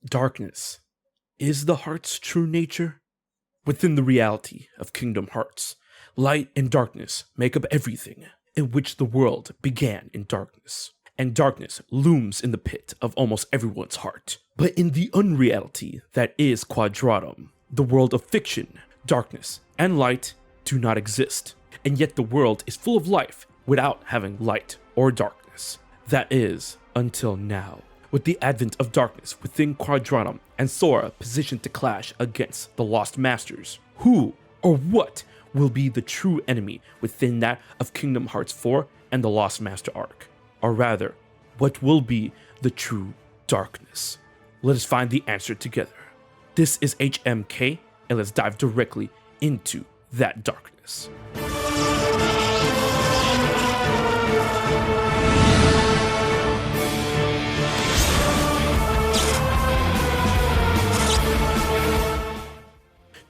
Darkness is the heart's true nature. Within the reality of Kingdom Hearts, light and darkness make up everything, in which the world began in darkness, and darkness looms in the pit of almost everyone's heart. But in the unreality that is Quadratum, the world of fiction, darkness and light do not exist, and yet the world is full of life without having light or darkness. That is, until now. With the advent of darkness within Quadratum and Sora positioned to clash against the Lost Masters, who or what will be the true enemy within that of Kingdom Hearts 4 and the Lost Master arc? Or rather, what will be the true darkness? Let us find the answer together. This is HMK, and let's dive directly into that darkness.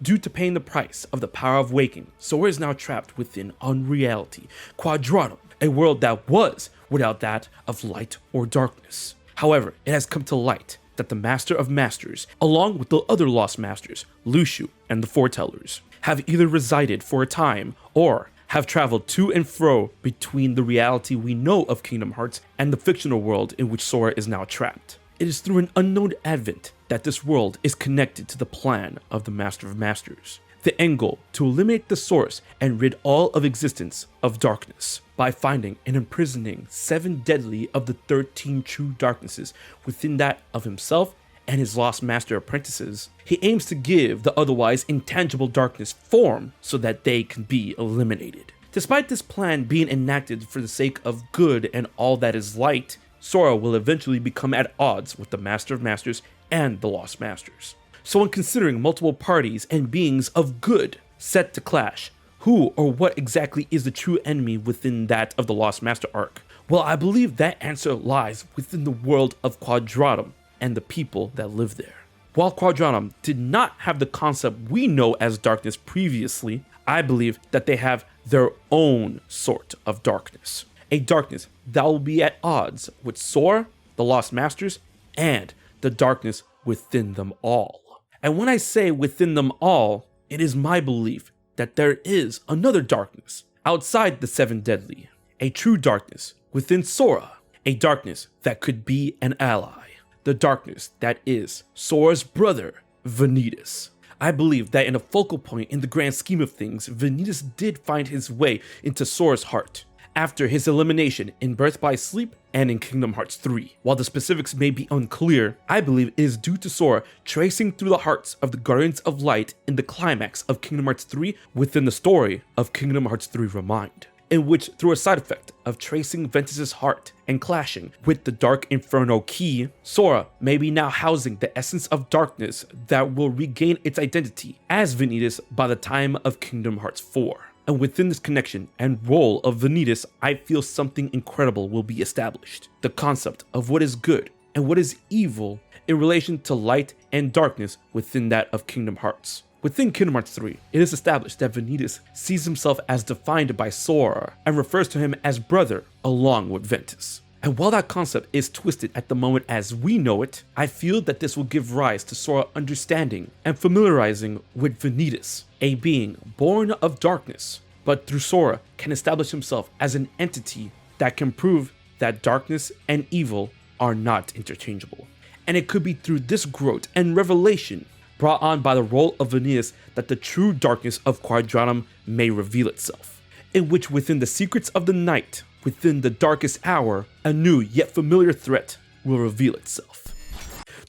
Due to paying the price of the power of waking, Sora is now trapped within unreality, Quadratum, a world that was without that of light or darkness. However, it has come to light that the Master of Masters, along with the other Lost Masters, Lushu and the Foretellers, have either resided for a time or have traveled to and fro between the reality we know of Kingdom Hearts and the fictional world in which Sora is now trapped. It is through an unknown advent that this world is connected to the plan of the Master of Masters. The end goal to eliminate the source and rid all of existence of darkness by finding and imprisoning 7 deadly of the 13 true darknesses within that of himself and his Lost Master apprentices. He aims to give the otherwise intangible darkness form so that they can be eliminated. Despite this plan being enacted for the sake of good and all that is light, Sora will eventually become at odds with the Master of Masters and the Lost Masters. So when considering multiple parties and beings of good set to clash, who or what exactly is the true enemy within that of the Lost Master arc? Well, I believe that answer lies within the world of Quadratum and the people that live there. While Quadratum did not have the concept we know as darkness previously, I believe that they have their own sort of darkness. A darkness that will be at odds with Sora, the Lost Masters, and the darkness within them all. And when I say within them all, it is my belief that there is another darkness outside the 7 deadly, a true darkness within Sora, a darkness that could be an ally, the darkness that is Sora's brother, Vanitas. I believe that in a focal point in the grand scheme of things, Vanitas did find his way into Sora's heart after his elimination in Birth by Sleep and in Kingdom Hearts 3. While the specifics may be unclear, I believe it is due to Sora tracing through the hearts of the Guardians of Light in the climax of Kingdom Hearts 3 within the story of Kingdom Hearts 3 Remind, in which through a side effect of tracing Ventus's heart and clashing with the Dark Inferno key, Sora may be now housing the essence of darkness that will regain its identity as Vanitas by the time of Kingdom Hearts 4. And within this connection and role of Vanitas, I feel something incredible will be established. The concept of what is good and what is evil in relation to light and darkness within that of Kingdom Hearts. Within Kingdom Hearts 3, it is established that Vanitas sees himself as defined by Sora and refers to him as brother along with Ventus. And while that concept is twisted at the moment as we know it, I feel that this will give rise to Sora understanding and familiarizing with Vanitas, a being born of darkness, but through Sora can establish himself as an entity that can prove that darkness and evil are not interchangeable. And it could be through this growth and revelation brought on by the role of Vanitas that the true darkness of Quadratum may reveal itself, in which within the secrets of the night, within the darkest hour, a new yet familiar threat will reveal itself.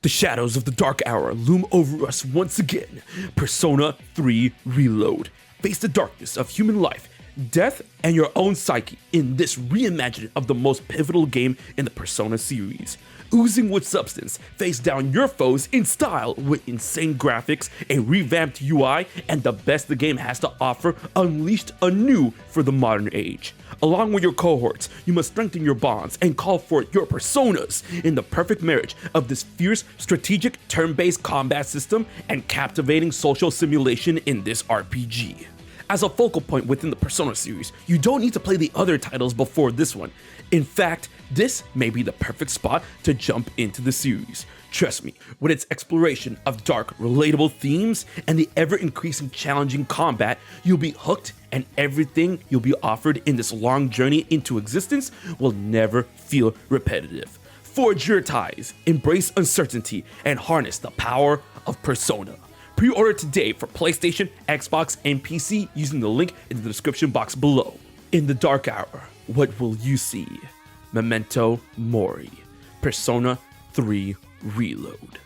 The shadows of the dark hour loom over us once again. Persona 3 Reload. Face the darkness of human life, death, and your own psyche in this reimagining of the most pivotal game in the Persona series. Oozing with substance, face down your foes in style with insane graphics, a revamped UI, and the best the game has to offer unleashed anew for the modern age. Along with your cohorts, you must strengthen your bonds and call forth your personas in the perfect marriage of this fierce, strategic, turn-based combat system and captivating social simulation in this RPG. As a focal point within the Persona series, you don't need to play the other titles before this one. In fact, this may be the perfect spot to jump into the series. Trust me, with its exploration of dark, relatable themes and the ever-increasing challenging combat, you'll be hooked, and everything you'll be offered in this long journey into existence will never feel repetitive. Forge your ties, embrace uncertainty, and harness the power of Persona. Pre-order today for PlayStation, Xbox, and PC using the link in the description box below. In the dark hour, what will you see? Memento Mori. Persona 3 Reload.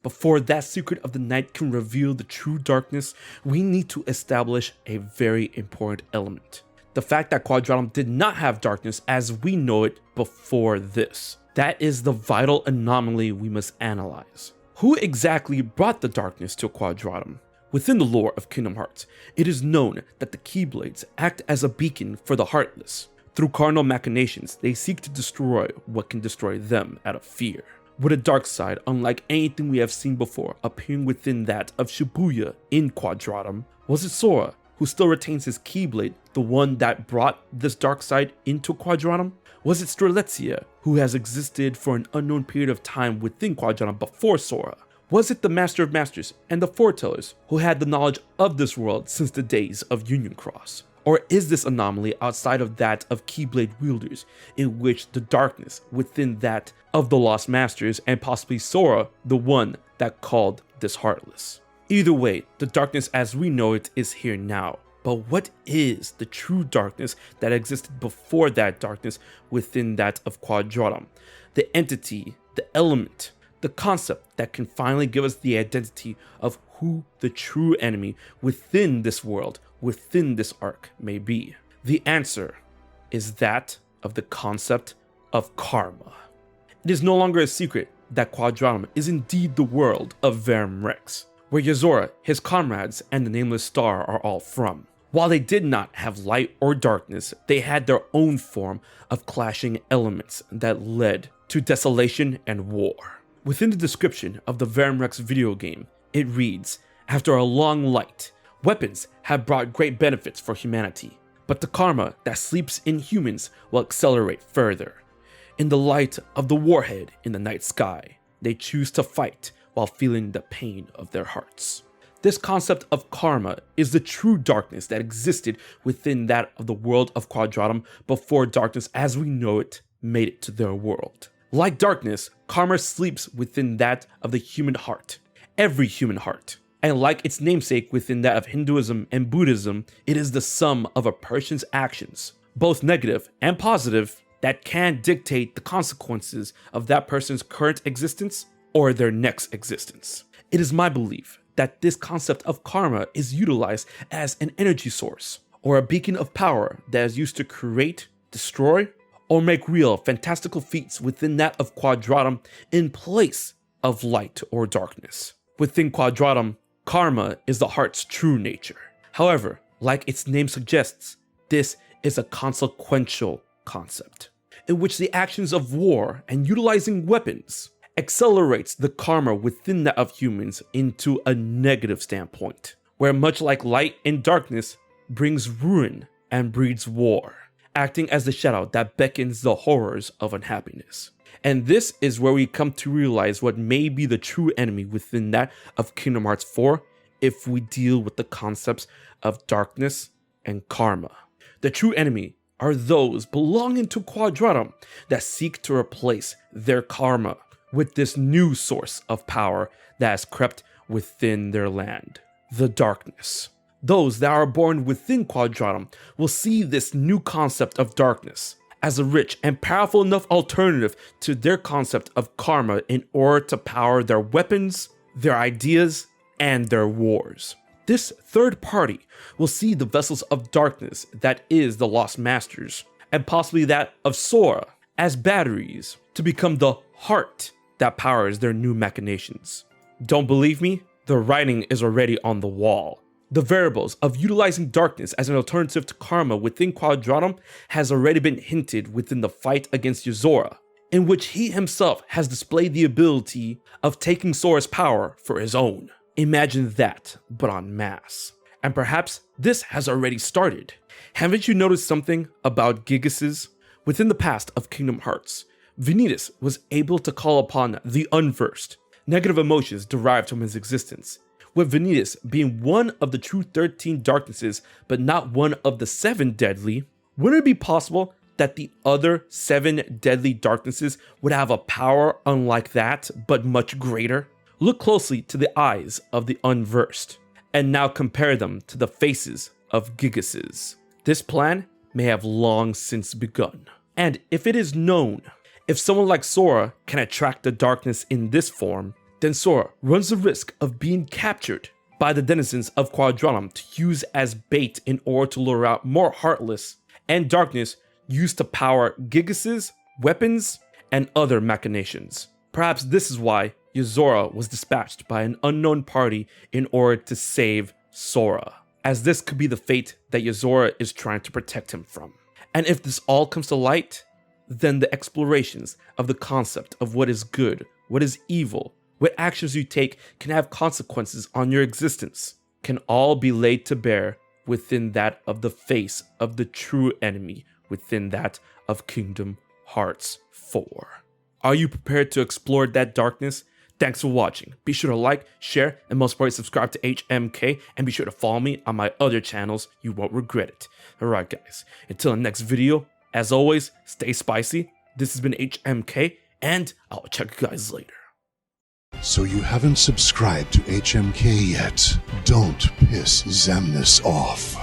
Before that secret of the night can reveal the true darkness, we need to establish a very important element. The fact that Quadratum did not have darkness as we know it before this. That is the vital anomaly we must analyze. Who exactly brought the darkness to Quadratum? Within the lore of Kingdom Hearts, it is known that the Keyblades act as a beacon for the heartless. Through carnal machinations, they seek to destroy what can destroy them out of fear. With a dark side unlike anything we have seen before appearing within that of Shibuya in Quadratum, was it Sora, who still retains his Keyblade, the one that brought this dark side into Quadratum? Was it Strelitzia, who has existed for an unknown period of time within Quadratum before Sora? Was it the Master of Masters and the Foretellers, who had the knowledge of this world since the days of Union Cross? Or is this anomaly outside of that of Keyblade wielders, in which the darkness within that of the Lost Masters and possibly Sora, the one that called this heartless? Either way, the darkness as we know it is here now. But what is the true darkness that existed before that darkness within that of Quadratum? The entity, the element, the concept that can finally give us the identity of who the true enemy within this world, within this arc may be. The answer is that of the concept of karma. It is no longer a secret that Quadratum is indeed the world of Verum Rex, where Yozora, his comrades, and the Nameless Star are all from. While they did not have light or darkness, they had their own form of clashing elements that led to desolation and war. Within the description of the Verum Rex video game, it reads, "After a long light, weapons have brought great benefits for humanity, but the karma that sleeps in humans will accelerate further. In the light of the warhead in the night sky, they choose to fight while feeling the pain of their hearts." This concept of karma is the true darkness that existed within that of the world of Quadratum before darkness as we know it made it to their world. Like darkness, karma sleeps within that of the human heart, every human heart. And like its namesake within that of Hinduism and Buddhism, it is the sum of a person's actions, both negative and positive, that can dictate the consequences of that person's current existence or their next existence. It is my belief that this concept of karma is utilized as an energy source or a beacon of power that is used to create, destroy, or make real fantastical feats within that of Quadratum in place of light or darkness. Within Quadratum, karma is the heart's true nature. However, like its name suggests, this is a consequential concept, in which the actions of war and utilizing weapons accelerates the karma within that of humans into a negative standpoint, where much like light and darkness brings ruin and breeds war, acting as the shadow that beckons the horrors of unhappiness. And this is where we come to realize what may be the true enemy within that of Kingdom Hearts 4 if we deal with the concepts of darkness and karma. The true enemy are those belonging to Quadratum that seek to replace their karma with this new source of power that has crept within their land, the darkness. Those that are born within Quadratum will see this new concept of darkness as a rich and powerful enough alternative to their concept of karma in order to power their weapons, their ideas, and their wars. This third party will see the vessels of darkness that is the Lost Masters, and possibly that of Sora, as batteries to become the heart that powers their new machinations. Don't believe me? The writing is already on the wall. The variables of utilizing darkness as an alternative to karma within Quadratum has already been hinted within the fight against Yozora, in which he himself has displayed the ability of taking Sora's power for his own. Imagine that, but en masse. And perhaps this has already started. Haven't you noticed something about Gigases? Within the past of Kingdom Hearts, Vanitas was able to call upon the unversed, negative emotions derived from his existence, with Vanitas being one of the true 13 darknesses but not one of the 7 deadly. Wouldn't it be possible that the other 7 deadly darknesses would have a power unlike that but much greater? Look closely to the eyes of the unversed, and now compare them to the faces of Gigases. This plan may have long since begun. And if it is known, if someone like Sora can attract the darkness in this form, then Sora runs the risk of being captured by the denizens of Quadratum to use as bait in order to lure out more Heartless and darkness used to power Gigases, weapons, and other machinations. Perhaps this is why Yozora was dispatched by an unknown party in order to save Sora, as this could be the fate that Yozora is trying to protect him from. And if this all comes to light, then the explorations of the concept of what is good, what is evil, what actions you take can have consequences on your existence, can all be laid to bear within that of the face of the true enemy, within that of Kingdom Hearts 4. Are you prepared to explore that darkness? Thanks for watching. Be sure to like, share, and most importantly subscribe to HMK, and be sure to follow me on my other channels. You won't regret it. Alright guys, until the next video, as always, stay spicy. This has been HMK, and I'll check you guys later. So you haven't subscribed to HMK yet? Don't piss Xemnas off.